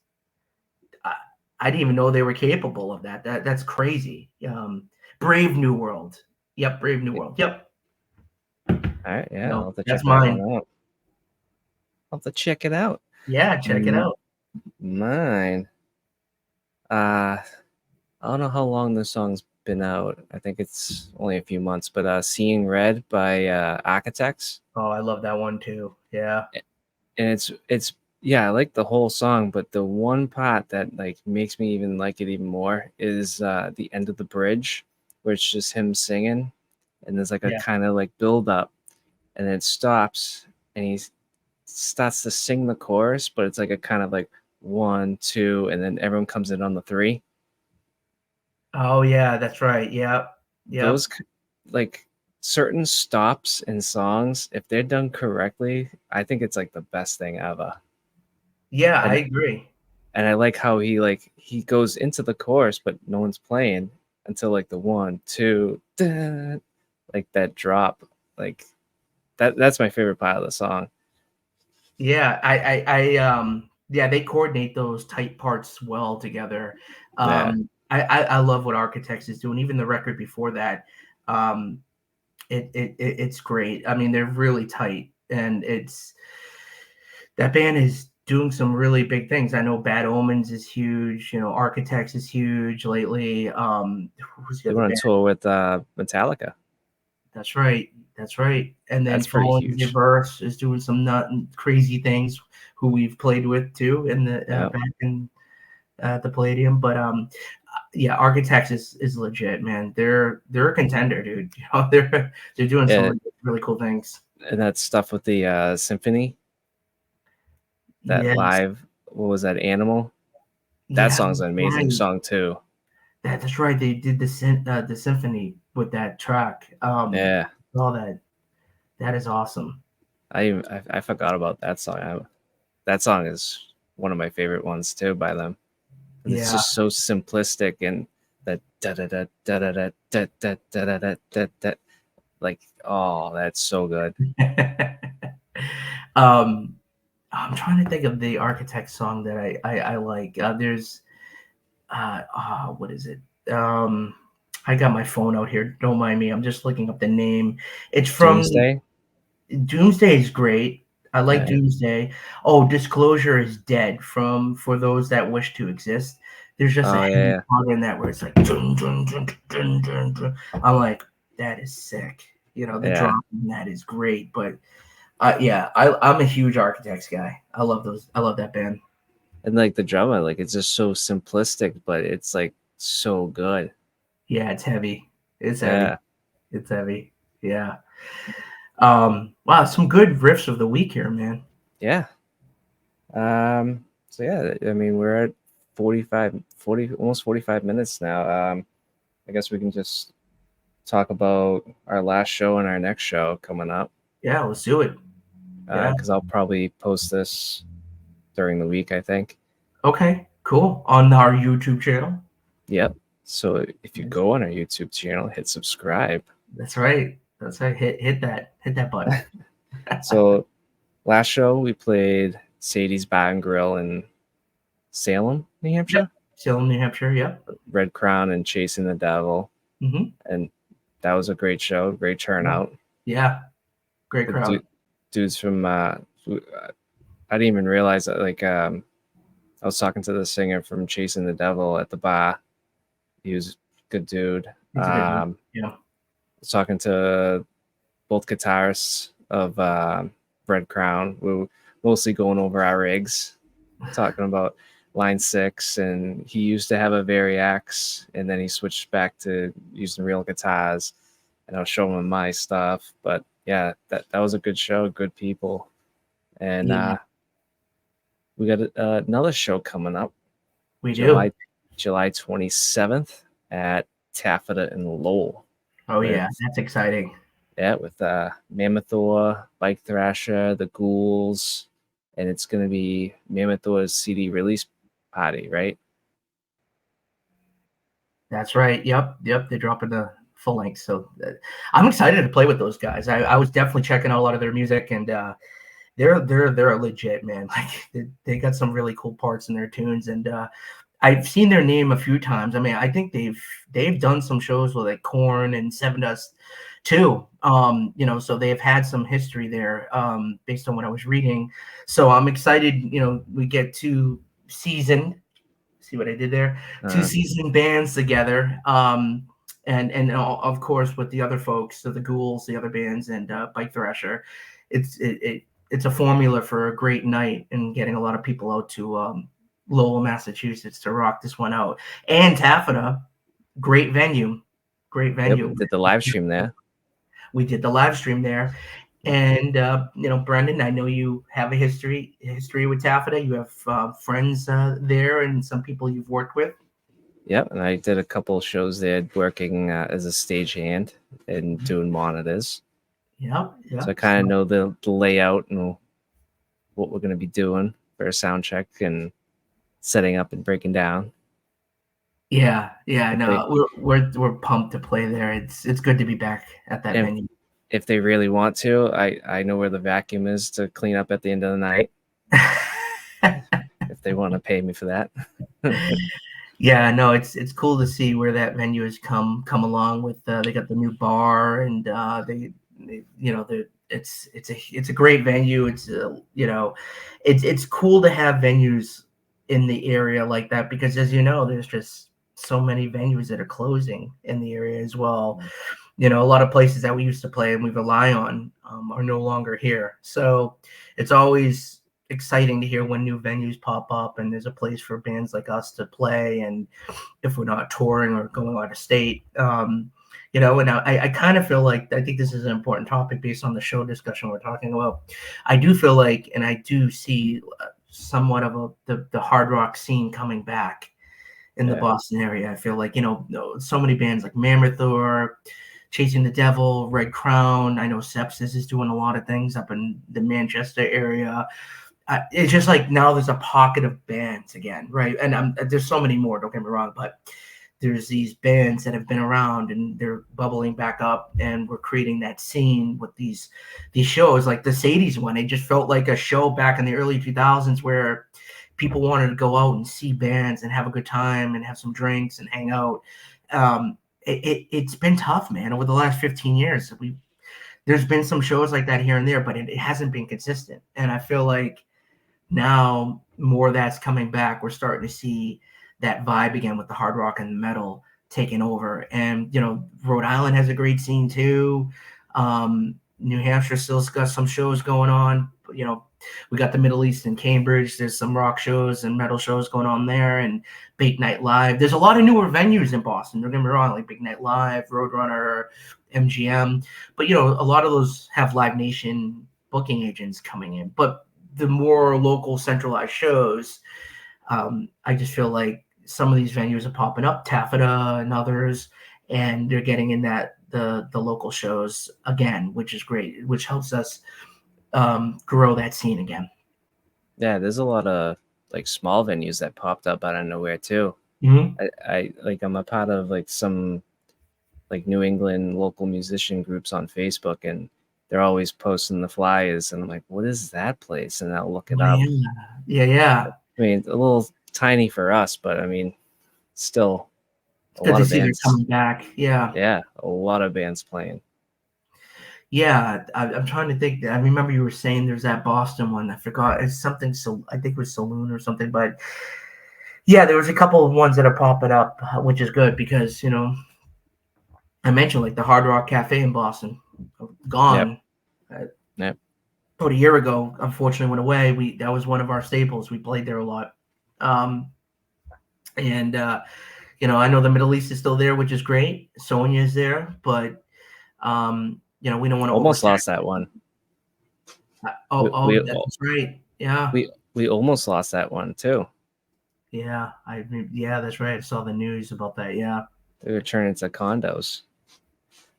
I didn't even know they were capable of that. That's crazy. Brave New World. Yep, Brave New World. Yep. All right. Yeah, I'll No, have to that's check that one mine. out. I'll have to check it out. Yeah, check it out. Mine. I don't know how long this song's been out. I think it's only a few months, but Seeing Red by Architects. Oh, I love that one too. Yeah. And it's yeah, I like the whole song, but the one part that like makes me even like it even more is the end of the bridge, where it's just him singing, and there's like a Yeah. kind of like build up, and then it stops, and he starts to sing the chorus, but it's like a kind of like 1, 2, and then everyone comes in on the 3. Oh yeah, that's right. Yep. Yep. Those like certain stops in songs, if they're done correctly, I think it's like the best thing ever. Yeah, I And agree. and I like how he goes into the chorus, but no one's playing until like the 1, 2, like that drop, like that's my favorite part of the song. Yeah, yeah, they coordinate those tight parts well together. Yeah, I love what Architects is doing. Even the record before that, um, it's great. I mean, they're really tight, and it's that band is doing some really big things. I know Bad Omens is huge. You know, Architects is huge lately. Who's the they other went on band? tour with Metallica. That's right. That's right. And then That's pretty Fallen huge. Reverse is doing some nut and crazy things. Who we've played with too in the Yeah, back in the Palladium. But yeah, Architects is legit, man. They're a contender, dude. You know, they're doing some yeah, really, really cool things. and that stuff with the symphony, that Yes, live, what was that, Animal? That yeah, song's an amazing right. song too. That's right. They did the symphony with that track. Yeah, All that. That is awesome. I forgot about that song. That song is one of my favorite ones too by them. And it's Yeah. just so simplistic, and that da da da da da da da da da da da da, like, oh, that's so good. um, I'm trying to think of the Architect song that I like. There's what is it? I got my phone out here. Don't mind me. I'm just looking up the name. It's from Doomsday. Doomsday is great. I like Yeah. Doomsday. Oh, Disclosure is Dead from For Those That Wish to Exist. There's just a Oh heavy yeah. part in that where it's like dun, dun, dun, dun, dun, dun. I'm like, that is sick. You know, the Yeah. drop in that is great. But yeah, I'm a huge Architects guy. I love those. I love that band. And like the drama, like it's just so simplistic, but it's like so good. Yeah, it's heavy. It's heavy. Yeah. It's heavy. Yeah. Wow, some good riffs of the week here, man. Yeah. So yeah, I mean we're at 40 almost 45 minutes now. I guess we can just talk about our last show and our next show coming up. Yeah, let's do it. Yeah. Because I'll probably post this during the week, I think. Okay, cool. On our YouTube channel. Yep. So if you go on our YouTube channel, hit subscribe. That's right. That's right. Hit that button. So last show we played Sadie's Bar and Grill in Salem, New Hampshire. Yep. Salem, New Hampshire. Yep. Red Crown and Chasing the Devil. Mm-hmm. And that was a great show, great turnout. Yeah, great The crowd. dudes from I didn't even realize that. Like, I was talking to the singer from Chasing the Devil at the bar. He was a good dude. He's a good dude. Yeah. I was talking to both guitarists of Red Crown. We were mostly going over our rigs, talking about Line 6, and he used to have a Variax, and then he switched back to using real guitars, and I was showing him my stuff. But yeah, that was a good show, good people. And Yeah, we got another show coming up, we do. July 27th at Taffeta and Lowell Oh yeah, with that's exciting. Mammothor, Bike Thrasher, the Ghouls, and it's gonna be Mammothor's CD release party, right? That's right. Yep, yep. They're dropping the full length, so I'm excited to play with those guys. I was definitely checking out a lot of their music, and they're a legit man. Like they got some really cool parts in their tunes, and I've seen their name a few times. I mean, I think they've done some shows with like Korn and Seven Dust too. So they've had some history there, based on what I was reading. So I'm excited. We get to season. See what I did there? Two Uh, season bands together. And of course with the other folks, so the Ghouls, the other bands, and Bike Thrasher. It's a formula for a great night and getting a lot of people out to Lowell, Massachusetts to rock this one out. And Taffeta, great venue, great yep, venue. did the live stream there. We did the live stream there, and Brendan, I know you have a history with Taffeta. You have friends there, and some people you've worked with. Yep, and I did a couple of shows there working as a stagehand and doing monitors. Yeah, yeah. So I kind of know the layout and what we're going to be doing for a sound check and setting up and breaking down. Yeah, If they no, we're pumped to play there. It's good to be back at that if, venue. if they really want to, I know where the vacuum is to clean up at the end of the night. If they want to pay me for that. Yeah, no, it's cool to see where that venue has come along with. They got the new bar, and it's a great venue. It's cool to have venues in the area like that, because as you know, there's just so many venues that are closing in the area as well. A lot of places that we used to play and we rely on are no longer here. So it's always exciting to hear when new venues pop up and there's a place for bands like us to play. And if we're not touring or going out of state, and I kind of feel like, I think this is an important topic based on the show discussion we're talking about. I do feel like, and I do see somewhat of the hard rock scene coming back in the Boston area. I feel like, so many bands like Mammothor, Chasing the Devil, Red Crown. I know Sepsis is doing a lot of things up in the Manchester area. It's just like now there's a pocket of bands again, right? And there's so many more, don't get me wrong, but there's these bands that have been around and they're bubbling back up, and we're creating that scene with these shows like the Sadie's one. It just felt like a show back in the early 2000s where people wanted to go out and see bands and have a good time and have some drinks and hang out. It's been tough, man, over the last 15 years. There's been some shows like that here and there, but it hasn't been consistent. And I feel like now more of that's coming back. We're starting to see that vibe again with the hard rock and the metal taking over. And Rhode Island has a great scene too. New Hampshire still's got some shows going on. We got the Middle East in Cambridge. There's some rock shows and metal shows going on there, and Big Night Live. There's a lot of newer venues in Boston. Don't get me wrong, like Big Night Live, Roadrunner, MGM. But a lot of those have Live Nation booking agents coming in. But the more local centralized shows, I just feel like some of these venues are popping up, Taffeta and others, and they're getting in the local shows again, which is great, which helps us grow that scene again. Yeah, there's a lot of like small venues that popped up out of nowhere too. Mm-hmm. I'm a part of like some like New England local musician groups on Facebook, and they're always posting the flyers, and I'm like, what is that place? And I'll look it up. Yeah. I mean, a little tiny for us, but I mean, still it's good to see they're coming back. Yeah. Yeah, a lot of bands playing. Yeah, I'm trying to think. I remember you were saying there's that Boston one. I forgot. It's something. So I think it was Saloon or something. But yeah, there was a couple of ones that are popping up, which is good because I mentioned like the Hard Rock Cafe in Boston, Yep. gone. Uh, Yep. about a year ago, unfortunately went away. That was one of our staples. We played there a lot. Um, and I know the Middle East is still there, which is great. Sonia is there, but we don't want to Almost oversaturate. lost that one. Oh, We we that's right. Yeah, we almost lost that one too. yeah. Yeah, that's right. I saw the news about that. Yeah, They were turning into condos,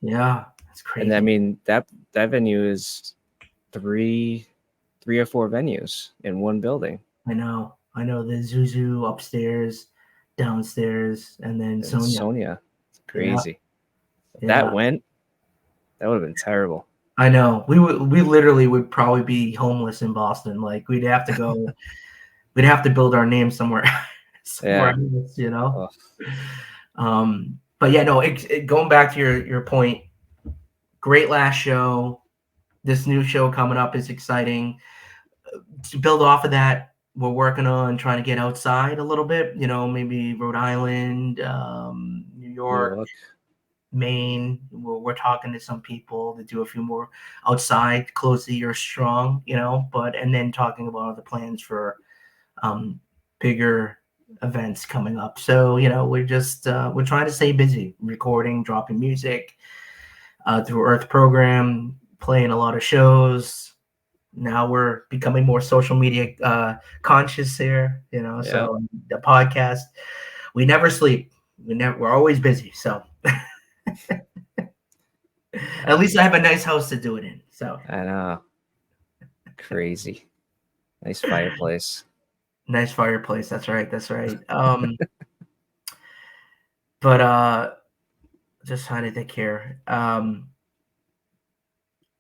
yeah. That's and I crazy. mean that venue is three or four venues in one building. I know. I know. The Zuzu upstairs, downstairs, and then And Sonia. Sonia, it's Yeah, crazy. If that yeah. went, that would have been terrible. I know. We literally would probably be homeless in Boston. Like we'd have to go. We'd have to build our name somewhere, somewhere Yeah. else. Oh, But yeah, no. Going back to your point, great last show. This new show coming up is exciting. To build off of that, we're working on trying to get outside a little bit. Maybe Rhode Island, New New York, York. Maine. We're talking to some people to do a few more outside, close the year strong. But and then talking about other plans for bigger events coming up. So we're trying to stay busy, recording, dropping music through Earth program, playing a lot of shows. Now we're becoming more social media conscious here. Yeah. So the podcast, we never sleep. We're always busy. So at least I have a nice house to do it in. So I know. Crazy. Nice fireplace. nice fireplace. That's right. That's right. But just trying to think here.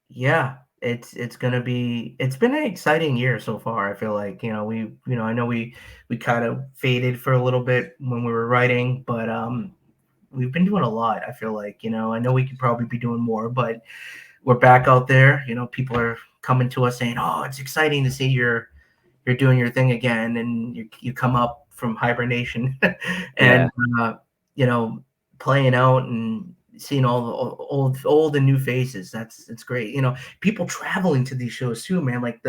Yeah, it's been an exciting year so far. I feel like, I know we kind of faded for a little bit when we were writing, but we've been doing a lot. I feel like, I know we could probably be doing more, but we're back out there. People are coming to us saying, "Oh, it's exciting to see you're doing your thing again," and you come up from hibernation and Yeah. you know playing out and seeing all the old and new faces. It's great. People traveling to these shows too, man. Like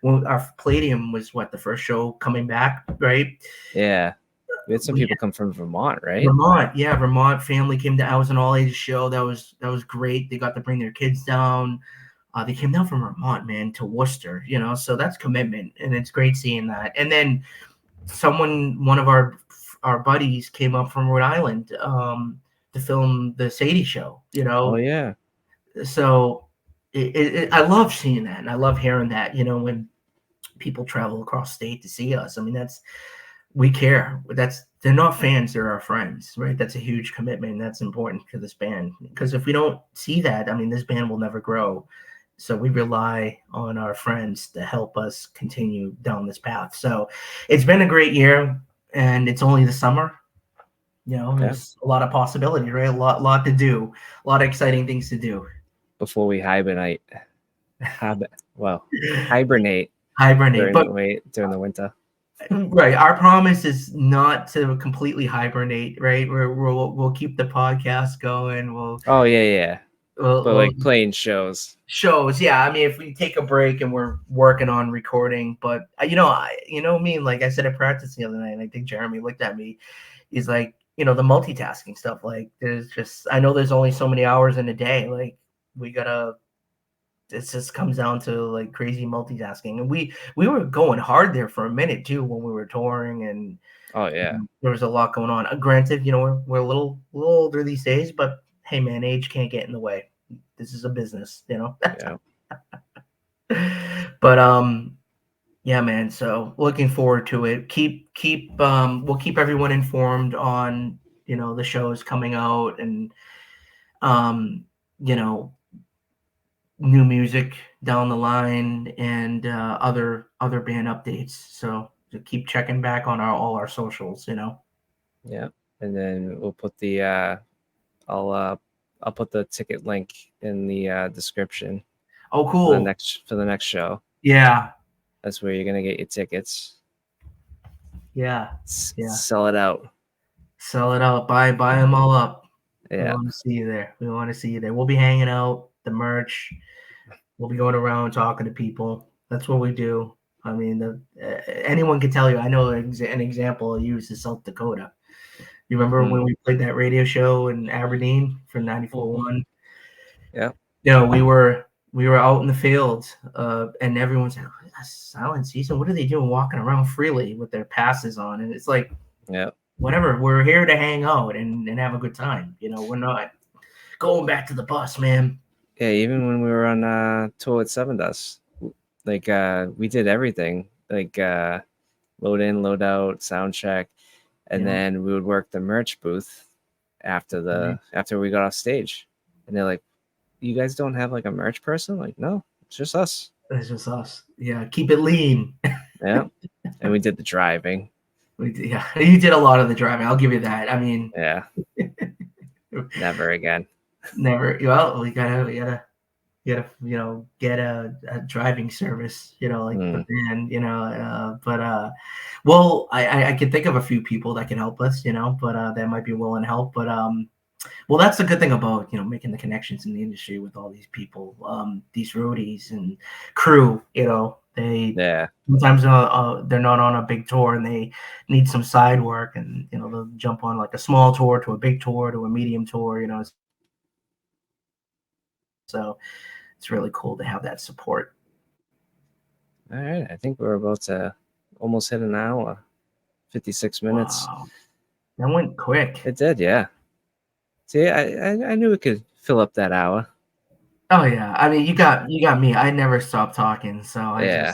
when our Palladium was the first show coming back, right? Yeah. We had some We people come from Vermont, right? Vermont, yeah, Vermont family came down. It was an all ages show. That was great. They got to bring their kids down. They came down from Vermont, man, to Worcester. So that's commitment, and it's great seeing that. And then one of our buddies came up from Rhode Island to film the Sadie show. Oh yeah. So I love seeing that, and I love hearing that. When people travel across state to see us, I mean we care. They're not fans, they're our friends, right? That's a huge commitment. That's important to this band because if we don't see that, I mean, this band will never grow. So we rely on our friends to help us continue down this path. So it's been a great year, and it's only the summer. Yeah. There's a lot of possibility, right? A lot to do, a lot of exciting things to do. Before we hibernate. Well, hibernate Hibernate, during but the winter. right. Our promise is not to completely hibernate, right? We'll keep the podcast going. We'll Oh yeah, yeah. we'll, But we'll like playing shows. shows. Yeah, I mean, if we take a break and we're working on recording, but me, like I said at practice the other night, and I think Jeremy looked at me. He's like, the multitasking stuff. Like, I know there's only so many hours in a day. Like, we gotta. It just comes down to like crazy multitasking, and we were going hard there for a minute too when we were touring, and Oh yeah. there was a lot going on. Granted, we're a little older these days, but hey, man, age can't get in the way. This is a business. Yeah. But yeah, man. So looking forward to it. We'll keep everyone informed on the shows coming out and um you know new music down the line and other band updates. So to keep checking back on all our socials. Yeah. And then we'll put the I'll I'll put the ticket link in the description Oh, for cool. the next show. Yeah. That's where you're gonna get your tickets. Yeah. Yeah. Sell it out. Sell it out. Buy them all up. We Yeah. want to see you there. We want to see you there. We'll be hanging out, the merch. We'll be going around talking to people. That's what we do. I mean, anyone can tell you. I know an example I use is South Dakota. You remember when we played that radio show in Aberdeen for 94.1? Yeah. You know, we were out in the field, and everyone's like, silent season. What are they doing walking around freely with their passes on? And it's like, yeah, whatever. We're here to hang out and have a good time. You know, we're not going back to the bus, man. Yeah, even when we were on tour with Seven Dust, like we did everything, like load in, load out, sound check, and then we would work the merch booth after after we got off stage. And they're like, "You guys don't have like a merch person?" Like, no, it's just us. It's just us. Yeah, keep it lean. Yeah, and we did the driving. Yeah, you did a lot of the driving. I'll give you that. I mean, yeah, never again. Never. Well, we gotta, you know, get a driving service. You know, like the band. You know, well, I can think of a few people that can help us. You know, but that might be willing to help. But well, that's the good thing about, you know, making the connections in the industry with all these people, these roadies and crew. You know, they sometimes they're not on a big tour and they need some side work, and you know they'll jump on like a small tour to a big tour to a medium tour. You know, so it's really cool to have that support. All right, I think we're about to almost hit an hour, 56 minutes. Wow. That went quick. It did, yeah. See, I knew we could fill up that hour. Oh yeah, I mean you got me. I never stop talking, so I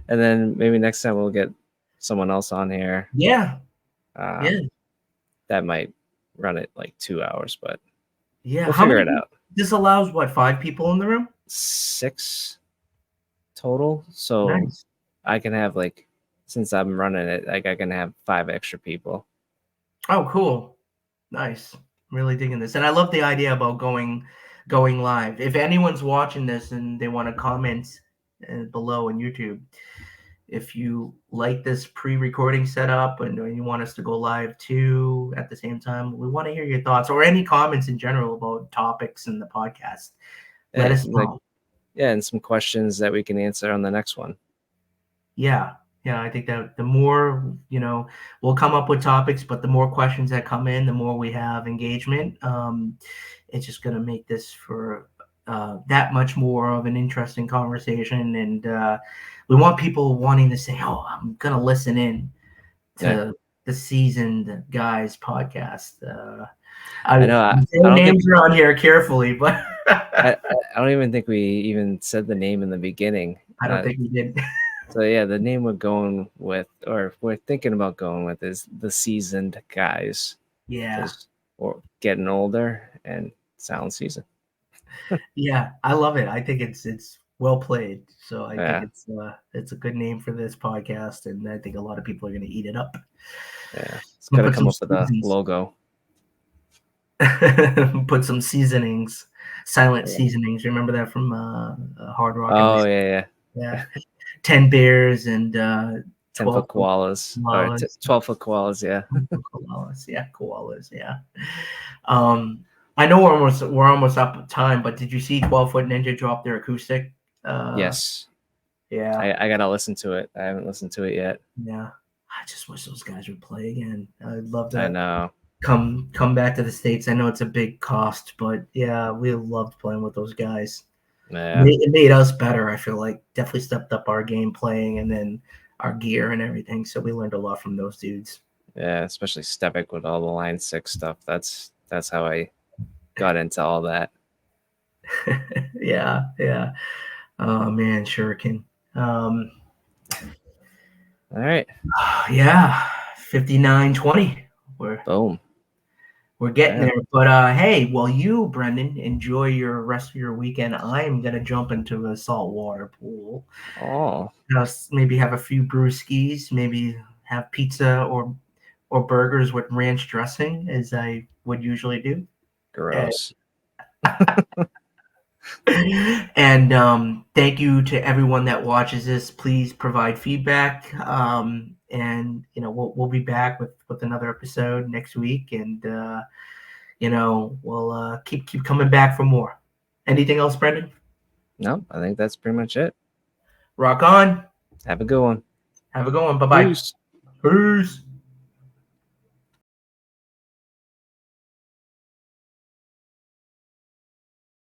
and then maybe next time we'll get someone else on here. Yeah. That might run it like 2 hours, but yeah, we'll figure it out. This allows what, 5 people in the room? 6 total. So nice. I can have like, since I'm running it, like I can have 5 extra people. Oh, cool. Nice. Really digging this. And I love the idea about going live. If anyone's watching this and they want to comment below on YouTube, if you like this pre-recording setup and you want us to go live too at the same time, we want to hear your thoughts or any comments in general about topics in the podcast. Let us know. And some questions that we can answer on the next one. Yeah. I think that the more, you know, we'll come up with topics, but the more questions that come in, the more we have engagement. It's just going to make this for that much more of an interesting conversation. And we want people wanting to say, oh, I'm going to listen in to the Seasoned Guys podcast. I know names are on here carefully, but I don't even think we even said the name in the beginning. I don't think we did. So yeah, the name we're going with, or we're thinking about going with, is the Seasoned Guys. Yeah. We're getting older and sound seasoned. Yeah, I love it. I think it's well played. So I think it's a good name for this podcast, and I think a lot of people are going to eat it up. Yeah, it's got to come up with a logo. Put some seasonings, silent seasonings. Remember that from Hard Rock? Oh yeah. 10 bears and 10-foot koalas. 12-foot koalas. Yeah. Koalas. Yeah. I know we're almost up at time, but did you see 12-Foot Ninja drop their acoustic? Yes. Yeah. I gotta listen to it. I haven't listened to it yet. Yeah. I just wish those guys would play again. I'd love to. I know. Come back to the States. I know it's a big cost, but yeah, we loved playing with those guys. Yeah. It made us better. I feel like definitely stepped up our game playing and then our gear and everything. So we learned a lot from those dudes. Yeah, especially Stepic with all the Line 6 stuff. That's how I got into all that. Yeah. Oh man, Shuriken. All right. Yeah, 59-20. We're getting there. But hey, while you, Brendan, enjoy your rest of your weekend, I'm gonna jump into a saltwater pool. Oh. Maybe have a few brewskis, maybe have pizza or or burgers with ranch dressing, as I would usually do. Gross. And thank you to everyone that watches this. Please provide feedback, and we'll be back with another episode next week, and we'll keep coming back for more. Anything else, Brendan? No, I think that's pretty much it. Rock on. Have a good one. Have a good one. Bye-bye. Peace. Peace.